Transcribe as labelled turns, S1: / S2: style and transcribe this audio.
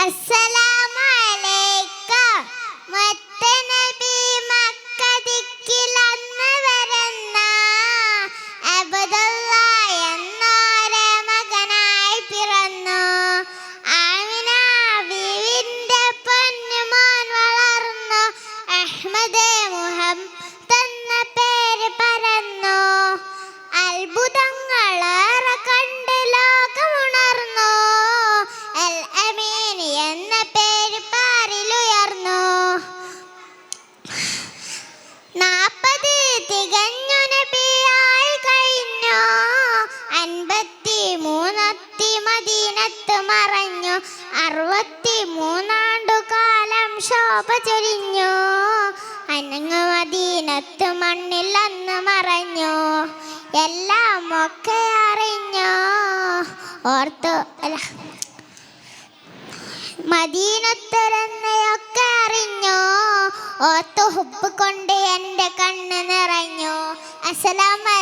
S1: അസ്സലാമലൈക്കും. മുത്തനബി മക്കദിക്കിലന്ന് വരുന്ന അബ്ദുള്ള എന്നോരെ മകനായി പിറന്നു. ആമിന ബീവിന്റെ പൊന്നുമോൻ വളർന്നു. അഹ്മദ് മുഹമ്മദ് എന്ന പേര് പരന്നു. അത്ഭുതങ്ങളേറെ കണ്ട് ലോകമുണർന്നു. അൽ അമീൻ എന്ന പേര് പാരിലുയർന്നു. 40 തികഞ്ഞു നബിയായി കഴിഞ്ഞു. 53 മദീനത്ത് മറഞ്ഞു. 63 ആണ്ടുകാലം ശോഭ ചൊരിഞ്ഞു. അനങ്ങ് മദീനത്ത് മണ്ണിൽ അന്ന് മറഞ്ഞു. എല്ലാം ഒക്കെ അറിഞ്ഞു ഓർത്തു മദീനത്തുരന്നയൊക്കെ അറിഞ്ഞു. ഓർത്തു ഹുബ്ബ് കൊണ്ട് എൻ്റെ കണ്ണ് നിറഞ്ഞു. അസ്സലാമു